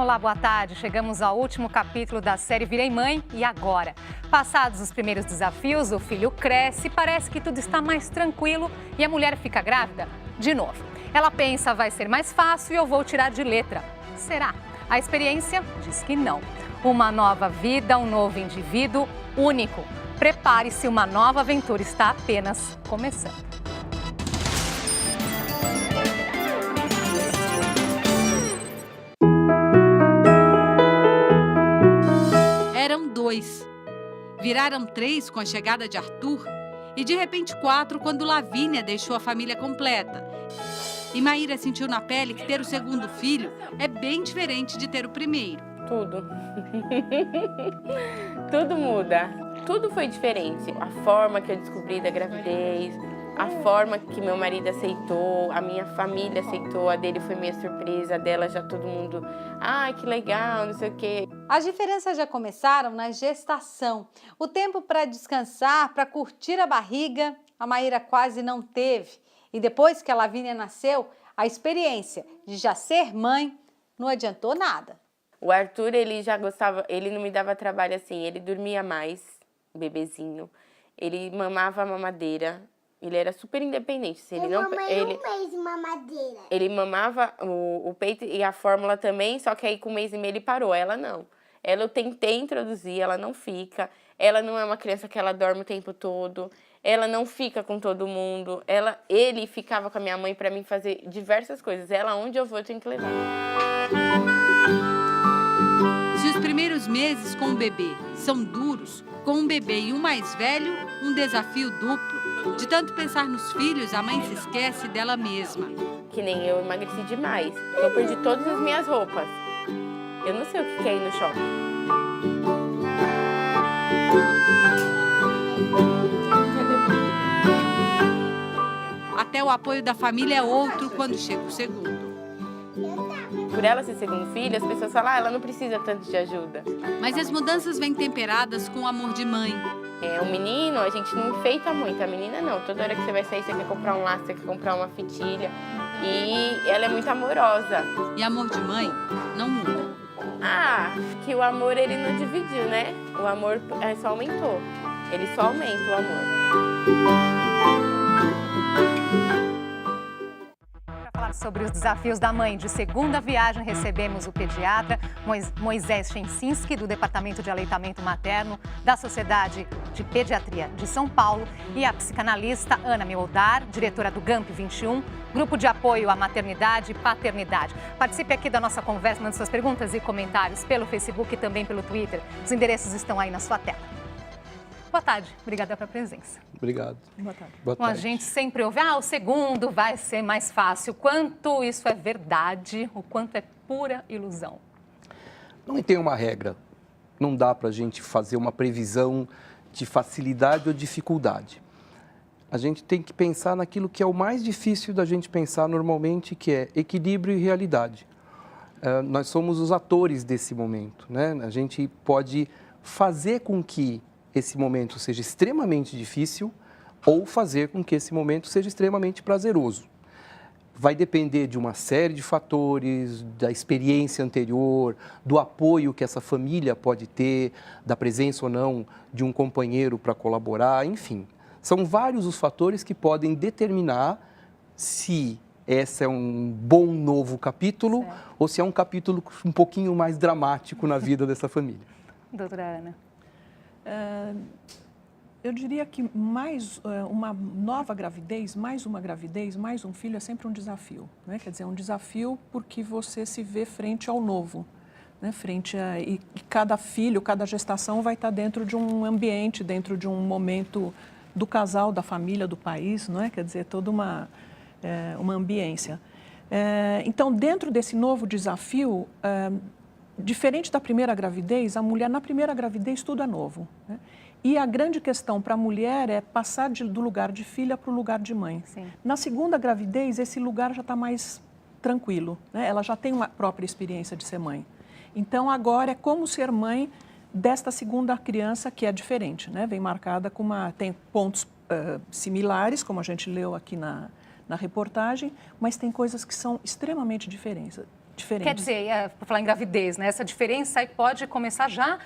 Olá, boa tarde. Chegamos ao último capítulo da série Virei Mãe e agora? Passados os primeiros desafios, o filho cresce, parece que tudo está mais tranquilo e a mulher fica grávida de novo. Ela pensa, vai ser mais fácil e eu vou tirar de letra. Será? A experiência diz que não. Uma nova vida, um novo indivíduo único. Prepare-se, uma nova aventura está apenas começando. Eram 2. Viraram 3 com a chegada de Arthur e de repente 4 quando Lavínia deixou a família completa. E Maíra sentiu na pele que ter o segundo filho é bem diferente de ter o primeiro. Tudo. Tudo muda. Tudo foi diferente. A forma que eu descobri da gravidez, a forma que meu marido aceitou, a minha família aceitou, a dele foi minha surpresa, a dela já todo mundo, ai, que legal, não sei o quê. As diferenças já começaram na gestação. O tempo para descansar, para curtir a barriga, a Maíra quase não teve. E depois que a Lavínia nasceu, a experiência de já ser mãe não adiantou nada. O Arthur, ele já gostava, ele não me dava trabalho assim, ele dormia mais, bebezinho, ele mamava a mamadeira, ele era super independente. Se ele eu não, mamei ele, um mês de mamadeira. Ele mamava o peito e a fórmula também, só que aí com 1 mês e meio ele parou, ela não. Ela eu tentei introduzir, ela não fica, ela não é uma criança que ela dorme o tempo todo, ela não fica com todo mundo, ele ficava com a minha mãe para mim fazer diversas coisas, ela onde eu vou eu tenho que levar. Se os primeiros meses com o bebê são duros, com um bebê e um mais velho, um desafio duplo. De tanto pensar nos filhos, a mãe se esquece dela mesma. Que nem eu emagreci demais, eu perdi todas as minhas roupas. Eu não sei o que é ir no shopping. Até o apoio da família é outro quando chega o segundo. Por ela ser segundo filho, as pessoas falam, ela não precisa tanto de ajuda. Mas as mudanças vêm temperadas com o amor de mãe. O menino, a gente não enfeita muito, a menina não. Toda hora que você vai sair, você quer comprar um laço, você quer comprar uma fitilha. E ela é muito amorosa. E amor de mãe não muda. Que o amor ele não dividiu, né? O amor só aumentou. Ele só aumenta o amor. Sobre os desafios da mãe de segunda viagem, recebemos o pediatra Moisés Chensinski, do Departamento de Aleitamento Materno da Sociedade de Pediatria de São Paulo, e a psicanalista Ana Meodar, diretora do GAMP 21, Grupo de Apoio à Maternidade e Paternidade. Participe aqui da nossa conversa, mande suas perguntas e comentários pelo Facebook e também pelo Twitter. Os endereços estão aí na sua tela. Boa tarde, obrigada pela presença. Obrigado. Boa tarde. Boa Bom, tarde. a gente sempre ouve, o segundo vai ser mais fácil. Quanto isso é verdade, o quanto é pura ilusão? Não tem uma regra. Não dá para a gente fazer uma previsão de facilidade ou dificuldade. A gente tem que pensar naquilo que é o mais difícil da gente pensar normalmente, que é equilíbrio e realidade. Nós somos os atores desse momento, né? A gente pode fazer com que esse momento seja extremamente difícil ou fazer com que esse momento seja extremamente prazeroso. Vai depender de uma série de fatores, da experiência anterior, do apoio que essa família pode ter, da presença ou não de um companheiro para colaborar, enfim. São vários os fatores que podem determinar se esse é um bom novo capítulo ou se é um capítulo um pouquinho mais dramático na vida dessa família. Doutora Ana. Eu diria que uma nova gravidez, mais uma gravidez, mais um filho é sempre um desafio, né? Quer dizer, é um desafio porque você se vê frente ao novo, né? E cada filho, cada gestação vai estar dentro de um ambiente, dentro de um momento do casal, da família, do país, não é? Quer dizer, toda uma ambiência. Então, dentro desse novo desafio, diferente da primeira gravidez, a mulher na primeira gravidez tudo é novo, né? E a grande questão para a mulher é passar do lugar de filha para o lugar de mãe. Sim. Na segunda gravidez, esse lugar já está mais tranquilo, né? Ela já tem uma própria experiência de ser mãe. Então, agora é como ser mãe desta segunda criança, que é diferente, né? Vem marcada com tem pontos similares, como a gente leu aqui na reportagem, mas tem coisas que são extremamente diferentes. diferente. Quer dizer, por falar em gravidez, né? Essa diferença aí pode começar já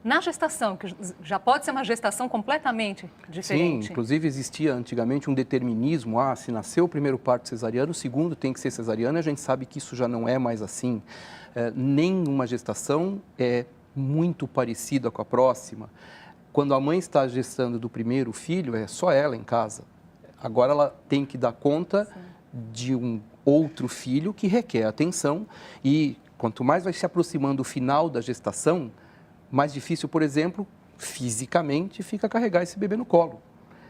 na gestação, que já pode ser uma gestação completamente diferente. Sim, inclusive existia antigamente um determinismo, se nasceu o primeiro parto cesariano, o segundo tem que ser cesariano, a gente sabe que isso já não é mais assim. Nenhuma gestação é muito parecida com a próxima. Quando a mãe está gestando do primeiro filho, é só ela em casa. Agora ela tem que dar conta de um outro filho que requer atenção e quanto mais vai se aproximando do final da gestação, mais difícil, por exemplo, fisicamente, fica carregar esse bebê no colo.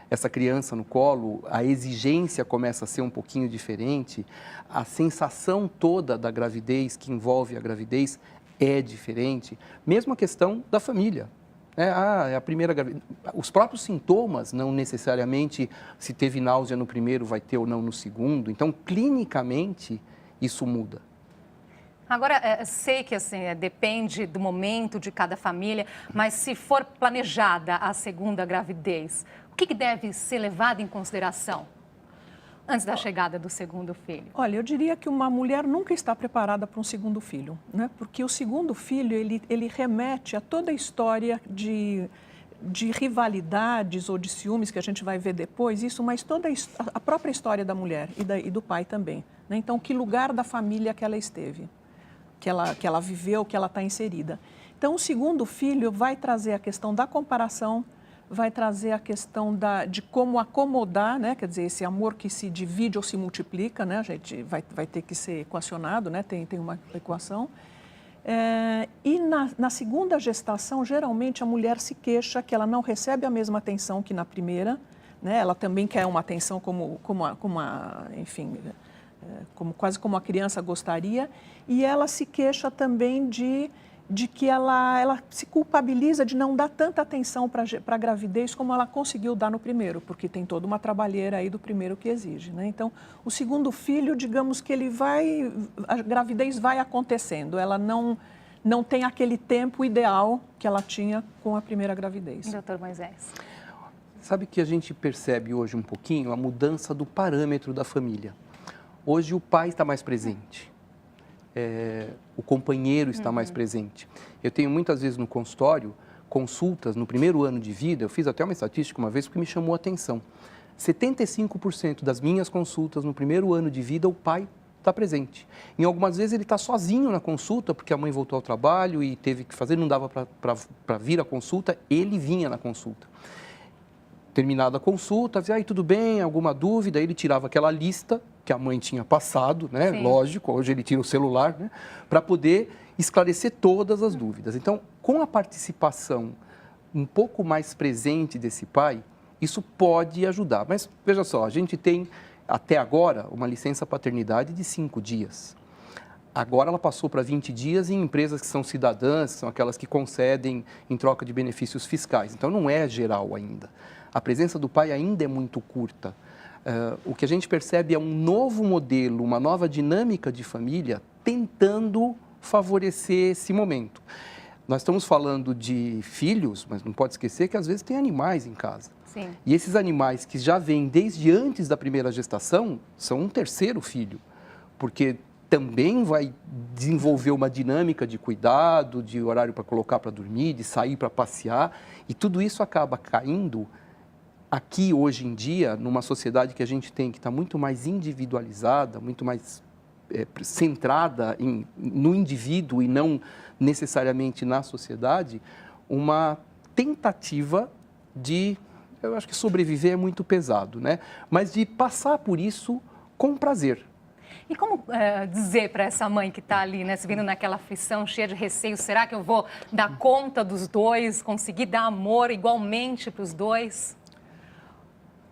Essa criança no colo, a exigência começa a ser um pouquinho diferente, a sensação toda da gravidez, que envolve a gravidez, é diferente. Mesmo a questão da família. É a primeira gravidez. Os próprios sintomas, não necessariamente se teve náusea no primeiro, vai ter ou não no segundo. Então, clinicamente, isso muda. Agora, sei que assim, depende do momento de cada família, mas se for planejada a segunda gravidez, o que deve ser levado em consideração antes da chegada do segundo filho? Olha, eu diria que uma mulher nunca está preparada para um segundo filho, né? Porque o segundo filho, ele remete a toda a história de rivalidades ou de ciúmes que a gente vai ver depois, mas toda a própria história da mulher e do pai também, né? Então, que lugar da família que ela esteve, que ela viveu, que ela está inserida. Então, o segundo filho vai trazer a questão da comparação, vai trazer a questão de como acomodar, né? Quer dizer, esse amor que se divide ou se multiplica, né? A gente vai ter que ser equacionado, né? Tem uma equação. E na segunda gestação, geralmente a mulher se queixa que ela não recebe a mesma atenção que na primeira, né? Ela também quer uma atenção quase como a criança gostaria, e ela se queixa também de que ela se culpabiliza de não dar tanta atenção para a gravidez como ela conseguiu dar no primeiro, porque tem toda uma trabalheira aí do primeiro que exige, né? Então, o segundo filho, digamos que a gravidez vai acontecendo, ela não tem aquele tempo ideal que ela tinha com a primeira gravidez. Doutor Moisés. Sabe que a gente percebe hoje um pouquinho a mudança do parâmetro da família. Hoje o pai está mais presente. O companheiro está mais presente. Eu tenho muitas vezes no consultório consultas no primeiro ano de vida, eu fiz até uma estatística uma vez porque me chamou a atenção. 75% das minhas consultas no primeiro ano de vida, o pai está presente. Em algumas vezes ele está sozinho na consulta, porque a mãe voltou ao trabalho e teve que fazer, não dava para vir à consulta, ele vinha na consulta. Terminada a consulta, dizia, tudo bem, alguma dúvida? Ele tirava aquela lista que a mãe tinha passado, né? Sim. Lógico, hoje ele tira o celular, né? Para poder esclarecer todas as dúvidas. Então, com a participação um pouco mais presente desse pai, isso pode ajudar. Mas, veja só, a gente tem, até agora, uma licença paternidade de 5 dias. Agora ela passou para 20 dias em empresas que são cidadãs, que são aquelas que concedem em troca de benefícios fiscais. Então, não é geral ainda. A presença do pai ainda é muito curta. O que a gente percebe é um novo modelo, uma nova dinâmica de família tentando favorecer esse momento. Nós estamos falando de filhos, mas não pode esquecer que às vezes tem animais em casa. Sim. E esses animais que já vêm desde antes da primeira gestação são um terceiro filho, porque também vai desenvolver uma dinâmica de cuidado, de horário para colocar para dormir, de sair para passear, e tudo isso acaba caindo aqui, hoje em dia, numa sociedade que a gente tem, que está muito mais individualizada, muito mais centrada no indivíduo e não necessariamente na sociedade, uma tentativa de, eu acho que sobreviver é muito pesado, né? Mas de passar por isso com prazer. E como dizer para essa mãe que está ali, né, se vendo naquela aflição, cheia de receio, será que eu vou dar conta dos dois, conseguir dar amor igualmente para os dois?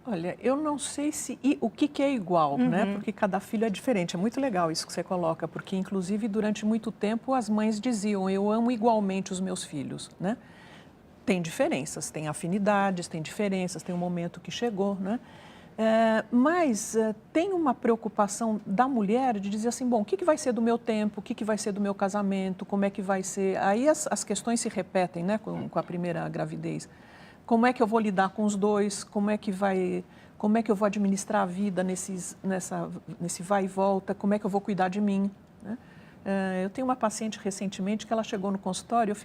Olha, eu não sei o que é igual, né? Porque cada filho é diferente. É muito legal isso que você coloca, porque, inclusive, durante muito tempo, as mães diziam, eu amo igualmente os meus filhos, né? Tem diferenças, tem afinidades, tem diferenças, tem um momento que chegou, né? Mas tem uma preocupação da mulher de dizer assim, bom, o que vai ser do meu tempo, o que vai ser do meu casamento, como é que vai ser... Aí as questões se repetem, né, com a primeira gravidez. Como é que eu vou lidar com os dois, como é que eu vou administrar a vida nesse vai e volta, como é que eu vou cuidar de mim, né? Eu tenho uma paciente recentemente que ela chegou no consultório,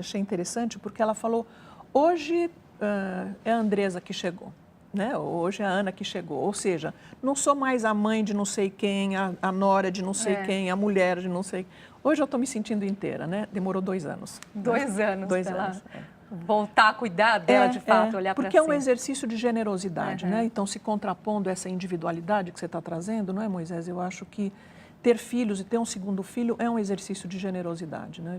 achei interessante, porque ela falou, hoje é a Andresa que chegou, né? Hoje é a Ana que chegou, ou seja, não sou mais a mãe de não sei quem, a nora de não sei quem, a mulher de não sei... Hoje eu estou me sentindo inteira, né? Demorou 2 anos. 2 anos. 2 anos. Voltar a cuidar dela de fato, olhar para si. Porque é um exercício de generosidade, né? Então, se contrapondo essa individualidade que você está trazendo, não é, Moisés? Eu acho que ter filhos e ter um segundo filho é um exercício de generosidade, né?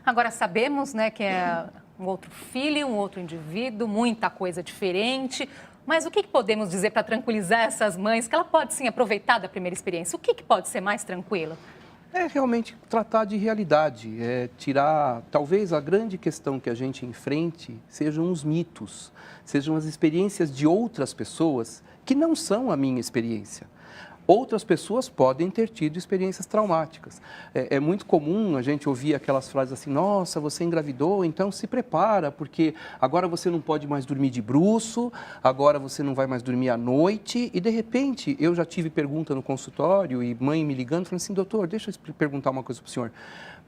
Agora, sabemos, né, que é um outro filho, um outro indivíduo, muita coisa diferente. Mas o que podemos dizer para tranquilizar essas mães que ela pode sim aproveitar da primeira experiência? O que pode ser mais tranquilo? É realmente tratar de realidade, tirar, talvez a grande questão que a gente enfrente sejam os mitos, sejam as experiências de outras pessoas que não são a minha experiência. Outras pessoas podem ter tido experiências traumáticas. É muito comum a gente ouvir aquelas frases assim, nossa, você engravidou, então se prepara, porque agora você não pode mais dormir de bruço, agora você não vai mais dormir à noite. E, de repente, eu já tive pergunta no consultório e mãe me ligando, falando assim, doutor, deixa eu perguntar uma coisa para o senhor.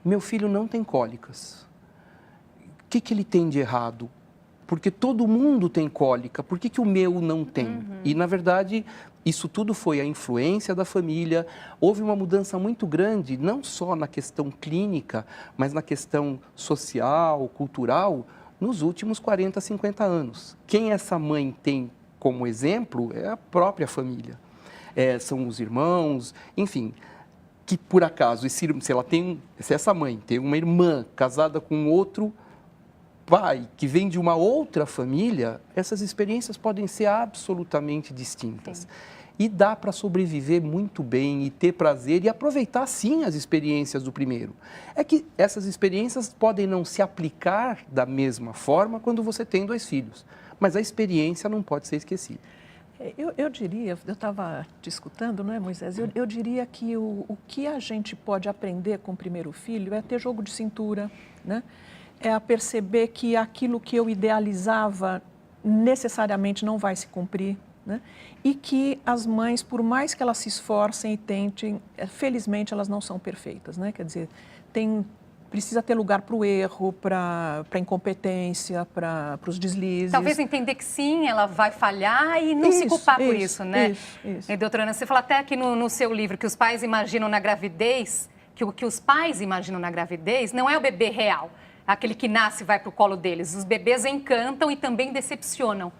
Meu filho não tem cólicas. O que ele tem de errado? Porque todo mundo tem cólica, por que o meu não tem? E, na verdade, isso tudo foi a influência da família. Houve uma mudança muito grande, não só na questão clínica, mas na questão social, cultural, nos últimos 40, 50 anos. Quem essa mãe tem como exemplo é a própria família. São os irmãos, enfim, que por acaso, se essa mãe tem uma irmã casada com outro pai que vem de uma outra família, essas experiências podem ser absolutamente distintas. Sim. E dá para sobreviver muito bem e ter prazer e aproveitar, sim, as experiências do primeiro. É que essas experiências podem não se aplicar da mesma forma quando você tem 2 filhos, mas a experiência não pode ser esquecida. Eu diria, eu estava te escutando, não é, Moisés? Eu diria que o que a gente pode aprender com o primeiro filho é ter jogo de cintura, né? É a perceber que aquilo que eu idealizava necessariamente não vai se cumprir, né? E que as mães, por mais que elas se esforcem e tentem, felizmente elas não são perfeitas, né? Quer dizer, precisa ter lugar para o erro, para a incompetência, para os deslizes. Talvez entender que sim, ela vai falhar e não se culpar por isso, né? Isso. E, doutora Ana, você fala até aqui no seu livro que os pais imaginam na gravidez, que o que os pais imaginam na gravidez não é o bebê real. Aquele que nasce e vai para o colo deles. Os bebês encantam e também decepcionam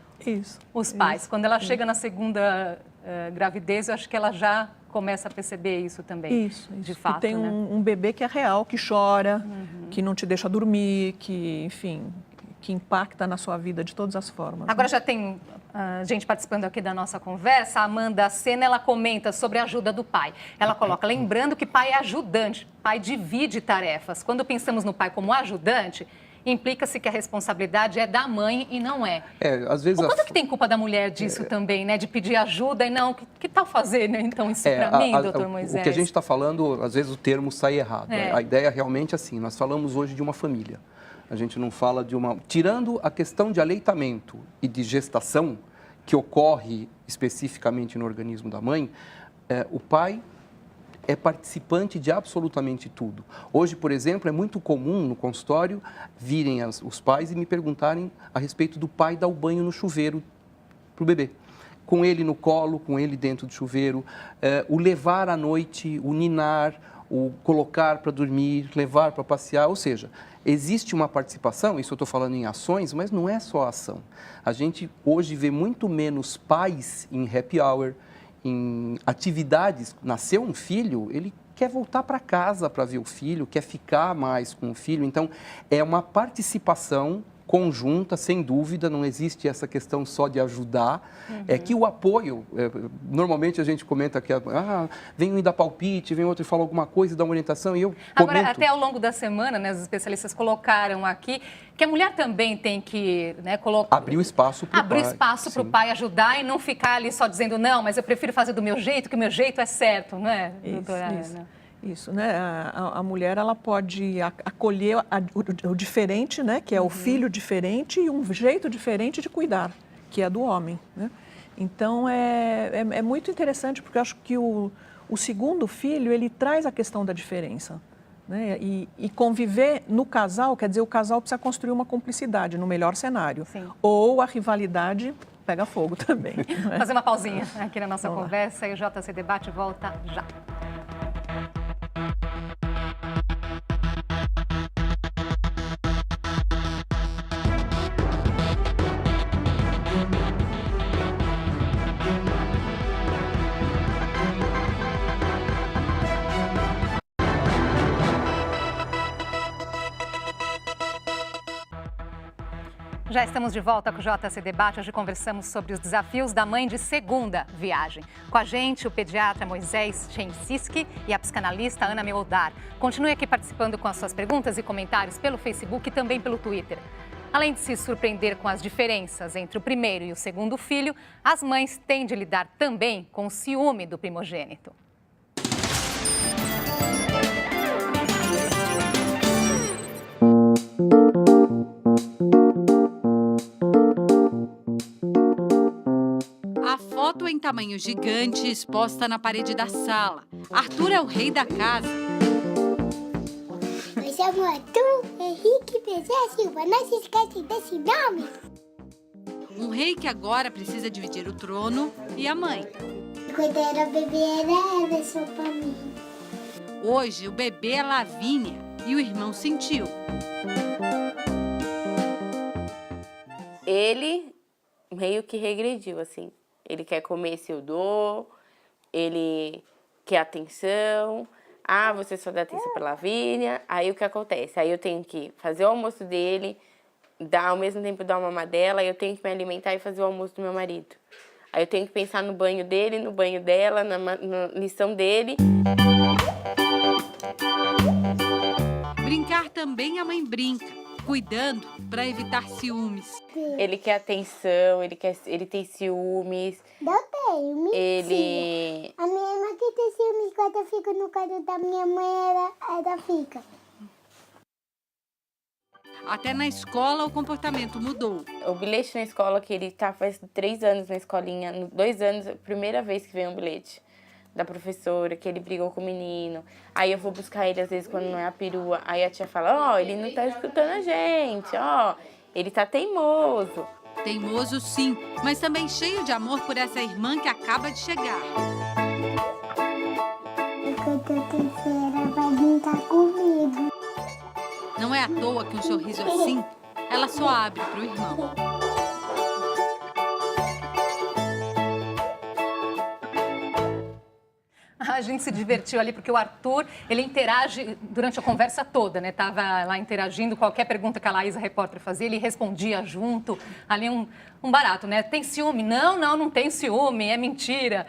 os pais. Quando ela chega na segunda gravidez, eu acho que ela já começa a perceber isso também. Isso. De fato, e tem um bebê que é real, que chora, que não te deixa dormir, que, enfim, que impacta na sua vida de todas as formas. Agora já tem gente participando aqui da nossa conversa. A Amanda Sena, ela comenta sobre a ajuda do pai. Ela coloca, lembrando que pai é ajudante, pai divide tarefas. Quando pensamos no pai como ajudante, implica-se que a responsabilidade é da mãe e não é. Às vezes o quanto que tem culpa da mulher disso também, né? De pedir ajuda e não, que tal fazer, né? Então, isso para mim, doutor Moisés? O que a gente está falando, às vezes o termo sai errado. A ideia é realmente assim, nós falamos hoje de uma família. A gente não fala de uma... Tirando a questão de aleitamento e de gestação, que ocorre especificamente no organismo da mãe, o pai é participante de absolutamente tudo. Hoje, por exemplo, é muito comum no consultório virem os pais e me perguntarem a respeito do pai dar o banho no chuveiro para o bebê. Com ele no colo, com ele dentro do chuveiro, o levar à noite, o ninar, o colocar para dormir, levar para passear, ou seja, existe uma participação, isso eu estou falando em ações, mas não é só ação. A gente hoje vê muito menos pais em happy hour, em atividades. Nasceu um filho, ele quer voltar para casa para ver o filho, quer ficar mais com o filho. Então, é uma participação conjunta, sem dúvida, não existe essa questão só de ajudar, é que o apoio, normalmente a gente comenta que vem um e dá palpite, vem outro e fala alguma coisa e dá uma orientação, e eu comento. Agora, até ao longo da semana, né, os especialistas colocaram aqui que a mulher também tem que, né, abrir o espaço para o pai. Abrir espaço para o pai ajudar e não ficar ali só dizendo, não, mas eu prefiro fazer do meu jeito, que o meu jeito é certo, não é, doutora Ana? Isso, né? A mulher, ela pode acolher o diferente, né? Que é o filho diferente e um jeito diferente de cuidar, que é do homem, né? Então, é muito interessante, porque eu acho que o O segundo filho, ele traz a questão da diferença. Né? E conviver no casal, quer dizer, o casal precisa construir uma cumplicidade, no melhor cenário. Sim. Ou a rivalidade pega fogo também. Né? Fazer uma pausinha aqui na nossa conversa e o JC Debate volta já. Já estamos de volta com o JC Debate. Hoje conversamos sobre os desafios da mãe de segunda viagem. Com a gente, o pediatra Moisés Chensiski e a psicanalista Ana Meodar. Continue aqui participando com as suas perguntas e comentários pelo Facebook e também pelo Twitter. Além de se surpreender com as diferenças entre o primeiro e o segundo filho, as mães têm de lidar também com o ciúme do primogênito. Foto em tamanho gigante exposta na parede da sala. Arthur é o rei da casa. Eu chamo Arthur Henrique Bezerra Silva. Não se esquece desse nome. Um rei que agora precisa dividir o trono e a mãe. Quando era bebê, era só pra mim. Hoje, o bebê é Lavínia e o irmão sentiu. Ele meio que regrediu, assim. Ele quer comer se eu dou, ele quer atenção. Ah, você só dá atenção pra Lavínia. Aí o que acontece? Aí eu tenho que fazer o almoço dele, ao mesmo tempo dar uma mamadela, aí eu tenho que me alimentar e fazer o almoço do meu marido. Aí eu tenho que pensar no banho dele, no banho dela, na lição dele. Brincar também a mãe brinca, cuidando para evitar ciúmes. Ele quer atenção, ele tem ciúmes. Eu tenho, mentira. Ele... A minha irmã que tem ciúmes quando eu fico no quarto da minha mãe, ela fica. Até na escola o comportamento mudou. O bilhete na escola, que ele tá faz 3 anos na escolinha, 2 anos, primeira vez que vem um bilhete da professora, que ele brigou com o menino. Aí eu vou buscar ele às vezes quando não é a perua. Aí a tia fala, ó, ele não tá escutando a gente, ó, ele tá teimoso. Teimoso sim, mas também cheio de amor por essa irmã que acaba de chegar. Enquanto a terceira vai brincar comigo. Não é à toa que um sorriso assim, ela só abre pro irmão. A gente se divertiu ali porque o Arthur, ele interage durante a conversa toda, né? Tava lá interagindo, qualquer pergunta que a Laísa, repórter, fazia, ele respondia junto. Ali um barato, né? Tem ciúme? Não tem ciúme, é mentira.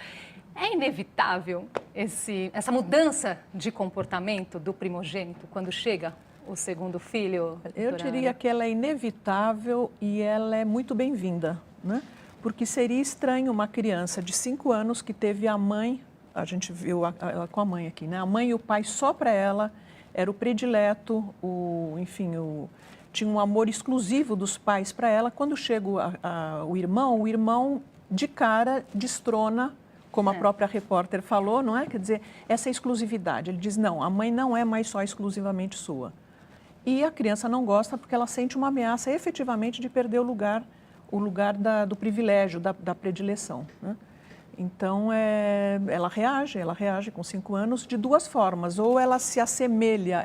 É inevitável essa mudança de comportamento do primogênito quando chega o segundo filho? Eu diria que ela é inevitável e ela é muito bem-vinda, né? Porque seria estranho uma criança de 5 anos que teve a mãe, a gente viu ela com a mãe aqui, né? A mãe e o pai só para ela, era o predileto, tinha um amor exclusivo dos pais para ela. Quando chega o irmão de cara destrona, como a própria repórter falou, não é? Quer dizer, essa exclusividade. Ele diz, não, a mãe não é mais só exclusivamente sua. E a criança não gosta porque ela sente uma ameaça efetivamente de perder o lugar do privilégio, da predileção, né? Então, ela reage com 5 anos de 2 formas. Ou ela se assemelha,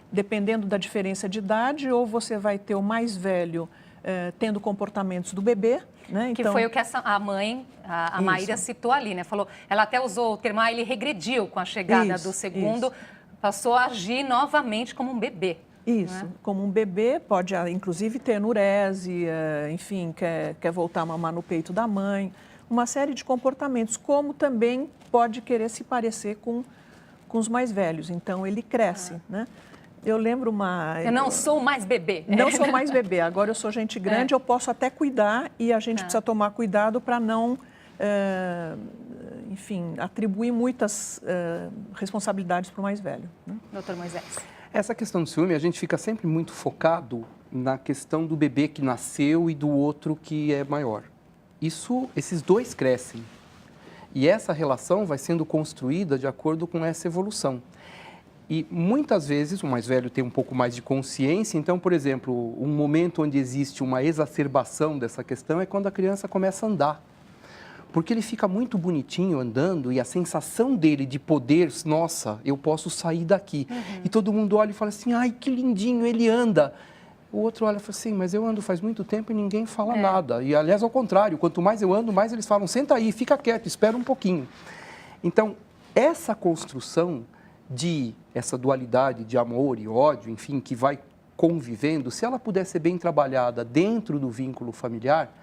dependendo da diferença de idade, ou você vai ter o mais velho tendo comportamentos do bebê, né? Que foi o que a mãe, a Maíra, citou ali, né? Falou, ela até usou o termo, ele regrediu com a chegada do segundo, passou a agir novamente como um bebê. Isso, né? Como um bebê, pode inclusive ter enurese, enfim, quer voltar a mamar no peito da mãe. Uma série de comportamentos, como também pode querer se parecer com os mais velhos. Então, ele cresce, né? Eu lembro Eu não sou mais bebê. Não sou mais bebê, agora eu sou gente grande, eu posso até cuidar e a gente precisa tomar cuidado para não, enfim, atribuir muitas responsabilidades para o mais velho, né? Doutor Moisés. Essa questão do ciúme, a gente fica sempre muito focado na questão do bebê que nasceu e do outro que é maior. Esses dois crescem. E essa relação vai sendo construída de acordo com essa evolução. E muitas vezes o mais velho tem um pouco mais de consciência, então, por exemplo, um momento onde existe uma exacerbação dessa questão é quando a criança começa a andar. Porque ele fica muito bonitinho andando e a sensação dele de poder, nossa, eu posso sair daqui. E todo mundo olha e fala assim, ai, que lindinho, ele anda. O outro olha e fala assim, mas eu ando faz muito tempo e ninguém fala nada. E, aliás, ao contrário, quanto mais eu ando, mais eles falam, senta aí, fica quieto, espera um pouquinho. Então, essa construção essa dualidade de amor e ódio, enfim, que vai convivendo, se ela puder ser bem trabalhada dentro do vínculo familiar,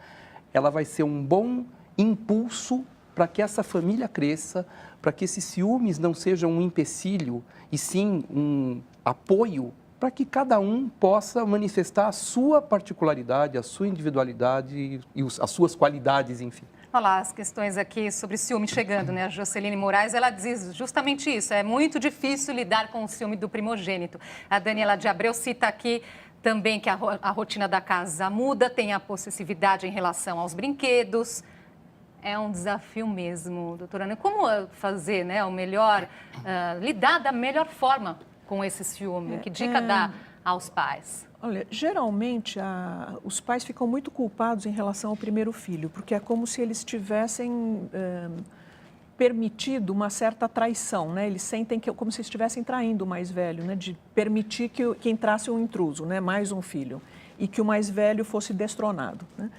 ela vai ser um bom impulso para que essa família cresça, para que esses ciúmes não sejam um empecilho, e sim um apoio para que cada um possa manifestar a sua particularidade, a sua individualidade e as suas qualidades, enfim. Olha lá, as questões aqui sobre ciúme chegando, né? A Joceline Moraes, ela diz justamente isso, é muito difícil lidar com o ciúme do primogênito. A Daniela de Abreu cita aqui também que a rotina da casa muda, tem a possessividade em relação aos brinquedos. É um desafio mesmo, doutora Ana. Como fazer, né, o melhor, lidar da melhor forma com esse ciúme? Que dica dá aos pais? Olha, geralmente os pais ficam muito culpados em relação ao primeiro filho, porque é como se eles tivessem permitido uma certa traição, né? Eles sentem como se estivessem traindo o mais velho, né? De permitir que entrasse um intruso, né? Mais um filho, e que o mais velho fosse destronado, né?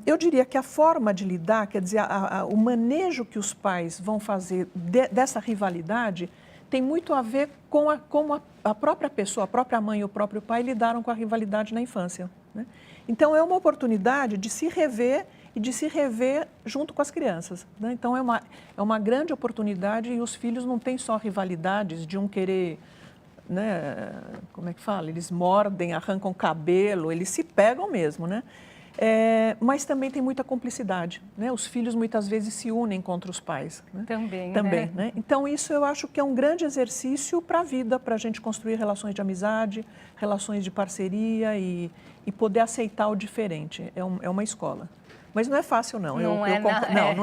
Eu diria que a forma de lidar, quer dizer, o manejo que os pais vão fazer dessa rivalidade tem muito a ver com como a própria pessoa, a própria mãe e o próprio pai lidaram com a rivalidade na infância, né? Então, é uma oportunidade de se rever e de se rever junto com as crianças, né? Então, é uma grande oportunidade e os filhos não têm só rivalidades de um querer, né, como é que fala? Eles mordem, arrancam cabelo, eles se pegam mesmo, né? Mas também tem muita cumplicidade, né? Os filhos muitas vezes se unem contra os pais, né? Também, né? Então, isso eu acho que é um grande exercício para a vida, para a gente construir relações de amizade, relações de parceria e poder aceitar o diferente. É uma escola. Mas não é fácil, não. Não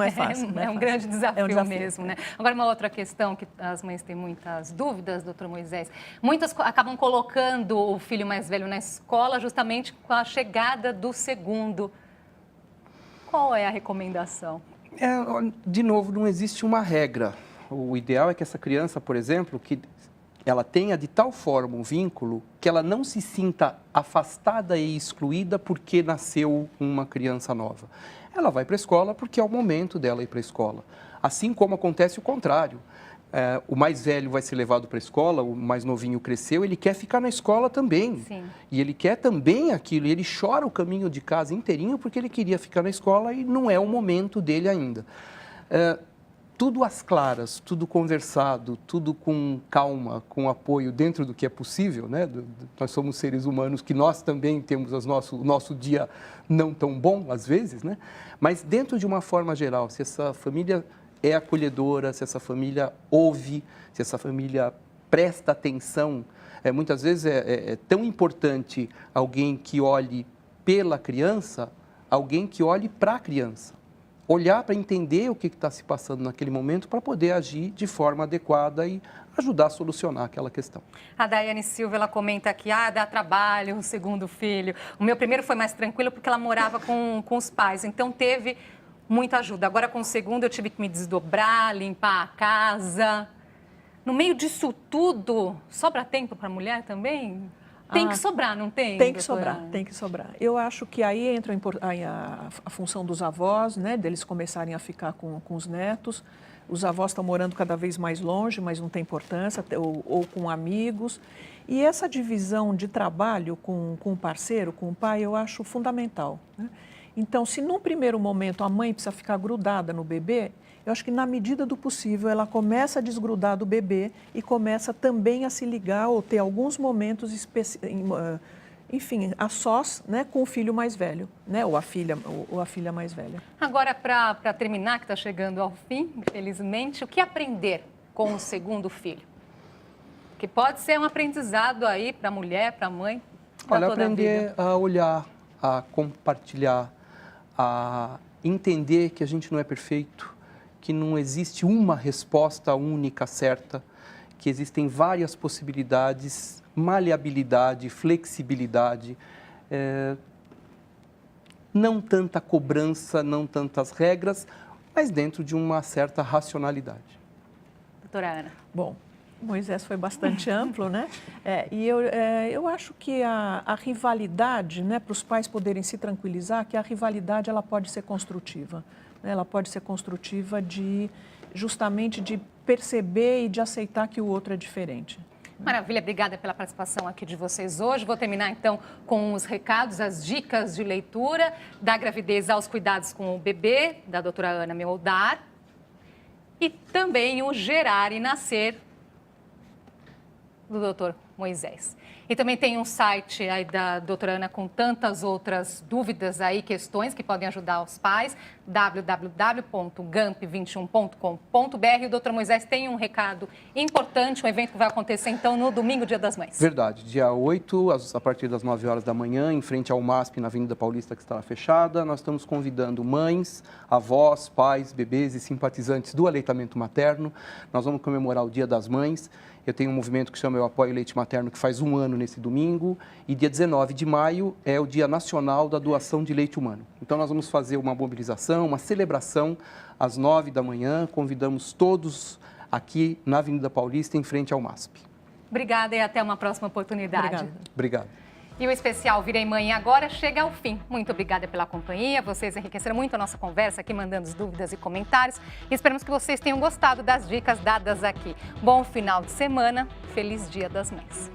é fácil. É um grande desafio mesmo, né? Agora, uma outra questão que as mães têm muitas dúvidas, doutor Moisés. Muitas acabam colocando o filho mais velho na escola justamente com a chegada do segundo. Qual é a recomendação? De novo, não existe uma regra. O ideal é que essa criança, por exemplo, que ela tenha de tal forma um vínculo que ela não se sinta afastada e excluída porque nasceu uma criança nova. Ela vai para a escola porque é o momento dela ir para a escola. Assim como acontece o contrário. O mais velho vai ser levado para a escola, o mais novinho cresceu, ele quer ficar na escola também. Sim. E ele quer também aquilo, e ele chora o caminho de casa inteirinho porque ele queria ficar na escola e não é o momento dele ainda. Tudo às claras, tudo conversado, tudo com calma, com apoio dentro do que é possível, né? Nós somos seres humanos que nós também temos o nosso dia não tão bom, às vezes, né? Mas dentro de uma forma geral, se essa família é acolhedora, se essa família ouve, se essa família presta atenção, muitas vezes é tão importante alguém que olhe pela criança, alguém que olhe para a criança. Olhar para entender o que está se passando naquele momento para poder agir de forma adequada e ajudar a solucionar aquela questão. A Daiane Silva, ela comenta aqui, dá trabalho o segundo filho. O meu primeiro foi mais tranquilo porque ela morava com os pais, então teve muita ajuda. Agora com o segundo eu tive que me desdobrar, limpar a casa. No meio disso tudo, sobra tempo para a mulher também? Tem que sobrar, não tem? Tem que sobrar, tem que sobrar. Eu acho que aí entra a função dos avós, né, deles começarem a ficar com os netos. Os avós estão morando cada vez mais longe, mas não tem importância, ou com amigos. E essa divisão de trabalho com o parceiro, com o pai, eu acho fundamental, né? Então, se num primeiro momento a mãe precisa ficar grudada no bebê, eu acho que na medida do possível ela começa a desgrudar do bebê e começa também a se ligar ou ter alguns momentos, enfim, a sós, né, com o filho mais velho, né, ou a filha mais velha. Agora, para terminar, que está chegando ao fim, infelizmente, o que aprender com o segundo filho? Que pode ser um aprendizado aí para a mulher, para a mãe, para toda a vida. Aprender a olhar, a compartilhar, a entender que a gente não é perfeito, que não existe uma resposta única certa, que existem várias possibilidades, maleabilidade, flexibilidade, não tanta cobrança, não tantas regras, mas dentro de uma certa racionalidade. Doutora Ana. Bom, Moisés foi bastante amplo, né? E eu acho que a rivalidade, né, para os pais poderem se tranquilizar, que a rivalidade ela pode ser construtiva. Né? Ela pode ser construtiva justamente de perceber e de aceitar que o outro é diferente. Maravilha, obrigada pela participação aqui de vocês hoje. Vou terminar então com os recados, as dicas de leitura da gravidez aos cuidados com o bebê, da doutora Ana Meoldar, e também o Gerar e Nascer, do doutor Moisés. E também tem um site aí da doutora Ana com tantas outras dúvidas aí, questões que podem ajudar os pais, www.gamp21.com.br. O doutor Moisés tem um recado importante, um evento que vai acontecer então no domingo, Dia das Mães. Verdade, dia 8, a partir das 9 horas da manhã, em frente ao MASP, na Avenida Paulista, que estará fechada, nós estamos convidando mães, avós, pais, bebês e simpatizantes do aleitamento materno. Nós vamos comemorar o Dia das Mães. Eu tenho um movimento que chama Eu Apoio Leite Materno, que faz 1 ano nesse domingo. E dia 19 de maio é o Dia Nacional da Doação de Leite Humano. Então, nós vamos fazer uma mobilização, uma celebração às 9 da manhã. Convidamos todos aqui na Avenida Paulista, em frente ao MASP. Obrigada e até uma próxima oportunidade. Obrigado. E o especial Virei Mãe Agora chega ao fim. Muito obrigada pela companhia. Vocês enriqueceram muito a nossa conversa aqui, mandando as dúvidas e comentários. E esperamos que vocês tenham gostado das dicas dadas aqui. Bom final de semana. Feliz Dia das Mães.